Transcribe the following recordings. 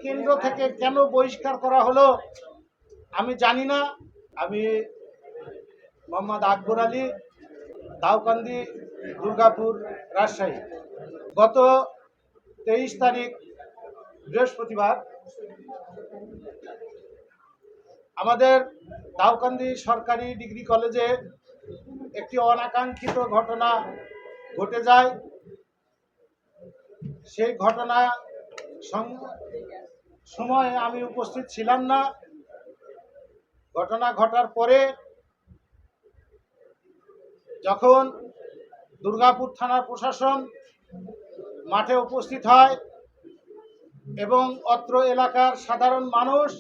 কেন্দ্র থেকে কেন বহিষ্কার করা হলো আমি জানি না। আমি মোহাম্মদ আকবর আলী, দাউকান্দি, দুর্গাপুর, রাজশাহী। গত 23 তারিখ বৃহস্পতিবার আমাদের দাউকান্দি সরকারি ডিগ্রি কলেজে একটি অনাকাঙ্ক্ষিত ঘটনা ঘটে যায়। সেই ঘটনা সময় আমি উপস্থিত ছিলাম না। ঘটনা ঘটার পরে যখন দুর্গাপুর থানার প্রশাসন মাঠে উপস্থিত হয় এবং অত্র এলাকার সাধারণ মানুষ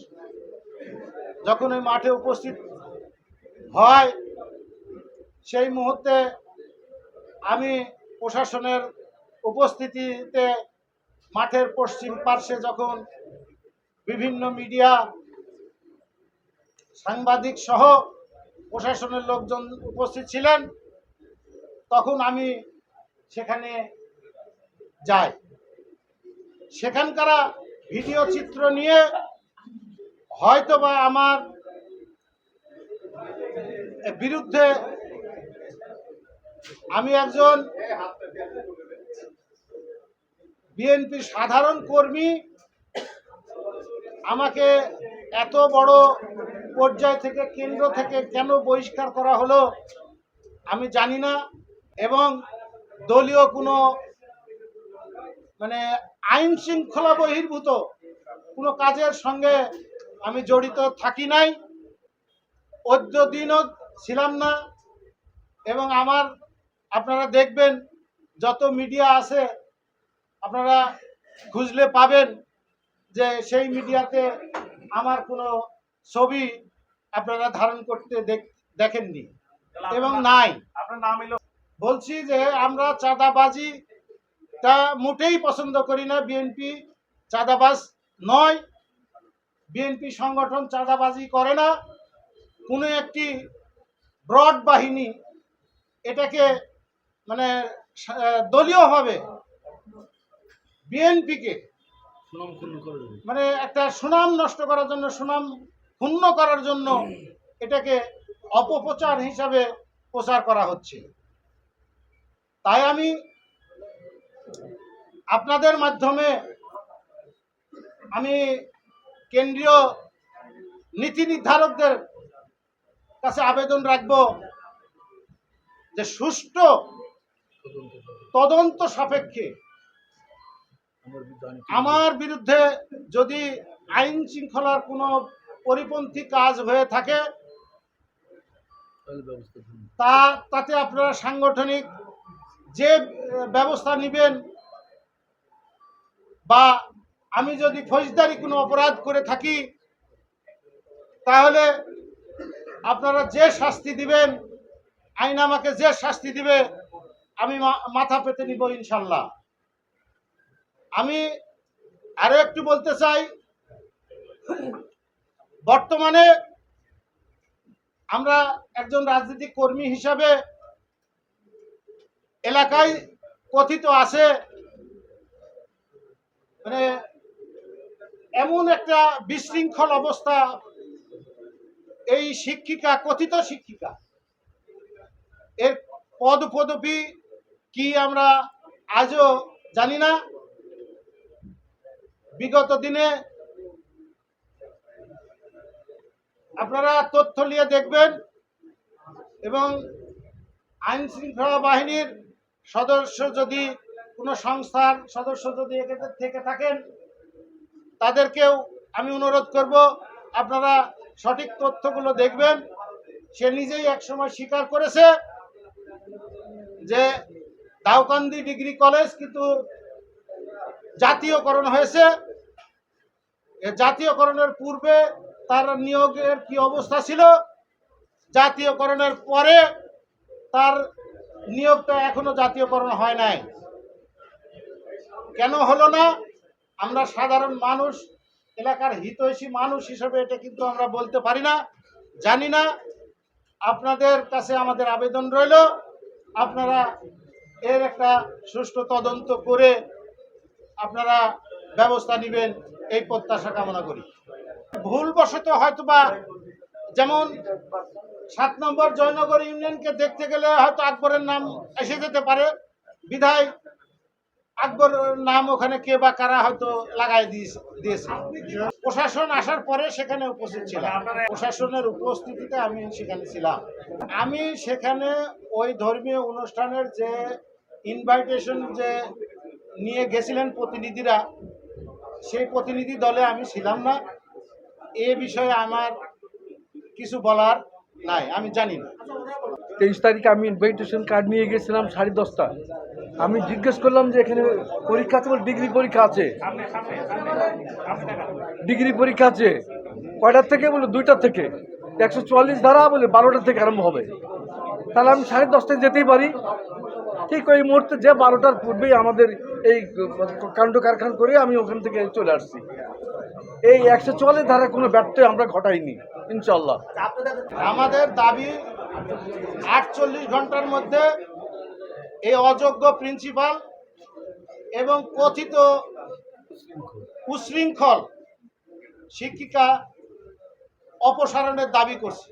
যখন ওই মাঠে উপস্থিত হয়, সেই মুহূর্তে আমি প্রশাসনের উপস্থিতিতে মাঠের পশ্চিম পার্শ্বে যখন বিভিন্ন মিডিয়া, সাংবাদিক সহ প্রশাসনের লোকজন উপস্থিত ছিলেন, তখন আমি সেখানে যাই। সেখানকার ভিডিও চিত্র নিয়ে হয়তোবা আমার বিরুদ্ধে, আমি একজন বিএনপির সাধারণ কর্মী, আমাকে এত বড় পর্যায় থেকে, কেন্দ্র থেকে কেন বহিষ্কার করা হলো আমি জানি না। এবং দলীয় কোনো আইন শৃঙ্খলা বহির্ভূত কোনো কাজের সঙ্গে আমি জড়িত থাকি নাই, অদ্য দিনও ছিলাম না। এবং আপনারা দেখবেন যত মিডিয়া আছে আপনারা খুঁজলে পাবেন যে সেই মিডিয়াতে আমার কোনো ছবি আপনারা ধারণ করতে দেখেননি এবং নাই। আপনার নাম এলো বলছি যে আমরা চাঁদাবাজিটা মোটেই পছন্দ করি না। বিএনপি চাঁদাবাজ নয়, বিএনপি সংগঠন চাঁদাবাজি করে না। কোনো একটি ব্রড বাহিনী এটাকে দলীয়ভাবে বিএনপিকে একটা সুনাম নষ্ট করার জন্য, সুনাম ক্ষুণ্ণ করার জন্য এটাকে অপপ্রচার হিসাবে প্রচার করা হচ্ছে। তাই আমি আপনাদের মাধ্যমে আমি কেন্দ্রীয় নীতি নির্ধারকদের কাছে আবেদন রাখব যে সুষ্ঠু তদন্ত সাপেক্ষে আমার বিরুদ্ধে যদি আইন শৃঙ্খলার কোনো পরিপন্থী কাজ হয়ে থাকে তাতে আপনারা সাংগঠনিক যে ব্যবস্থা নেবেন, বা আমি যদি ফৌজদারি কোনো অপরাধ করে থাকি তাহলে আপনারা যে শাস্তি দিবেন, আইন আমাকে যে শাস্তি দিবে আমি মাথা পেতে নিব ইনশাল্লাহ। আমি আরো একটু বলতে চাই, বর্তমানে আমরা একজন রাজনৈতিক কর্মী হিসাবে এলাকায় কথিত আছে এমন একটা বিশৃঙ্খল অবস্থা, এই শিক্ষিকা, কথিত শিক্ষিকা, এর পদপদবি কি আমরা আজও জানি না। বিগত দিনে আপনারা তথ্য নিয়ে দেখবেন এবং আইন শৃঙ্খলা বাহিনীর সদস্য যদি কোনো সংস্থার সদস্য যদি থেকে থাকেন তাদেরকেও আমি অনুরোধ করব আপনারা সঠিক তথ্যগুলো দেখবেন। সে নিজেই একসময় স্বীকার করেছে যে দাউকান্দি ডিগ্রি কলেজ কিন্তু জাতীয়করণ হয়েছে। জাতীয়করণের পূর্বে তার নিয়োগের কি অবস্থা ছিল, জাতীয়করণের পরে তার নিয়োগটা এখনো জাতীয়করণ হয় নাই। কেন হলো না? আমরা সাধারণ মানুষ, এলাকার হিতৈষী মানুষ হিসেবে এটা কিন্তু আমরা বলতে পারি না, জানি না। আপনাদের কাছে আমাদের আবেদন রইল, আপনারা এর একটা সুষ্ঠু তদন্ত করে আপনারা ব্যবস্থা নেবেন। এই প্রত্যাশা কামনা করি। ভুলবশত হয়তোবা যেমন 7 নম্বর জয়নগর ইউনিয়নকে দেখতে গেলে হয়তো আকবরের নাম এসে যেতে পারে, বিধায় আকবরের নাম ওখানে কে বা কারা হয়তো লাগাই দিয়েছে। প্রশাসন আসার পরে সেখানে উপস্থিত ছিলাম, প্রশাসনের উপস্থিতিতে আমি সেখানে ছিলাম। আমি সেখানে ওই ধর্মীয় অনুষ্ঠানের যে ইনভাইটেশন যে নিয়ে গেছিলেন প্রতিনিধিরা, সেই প্রতিনিধি দলে আমি ছিলাম না। এ বিষয়ে আমার কিছু বলার নাই, আমি জানি না। 23 তারিখে আমি ইনভাইটেশন কার্ড নিয়ে গেছিলাম 10:30। আমি জিজ্ঞেস করলাম যে এখানে পরীক্ষা আছে, ডিগ্রি পরীক্ষা আছে, ডিগ্রি পরীক্ষা আছে কয়টার থেকে? বলে 2টা থেকে। 144 ধারা বলে 12টা থেকে আরম্ভ হবে। তাহলে আমি 10:30টায় যেতেই পারি। ঠিক ওই মুহূর্তে যে 12টার পূর্বেই আমাদের এই কাণ্ড কারখানা করে আমি ওখান থেকে চলে আসছি। এই 144 ধারা কোনো ব্যর্থ আমরা ঘটাইনি ইনশাল্লাহ। আমাদের দাবি 48 ঘন্টার মধ্যে এই অযোগ্য প্রিন্সিপাল এবং কথিত উশৃঙ্খল শিক্ষিকা অপসারণের দাবি করছি।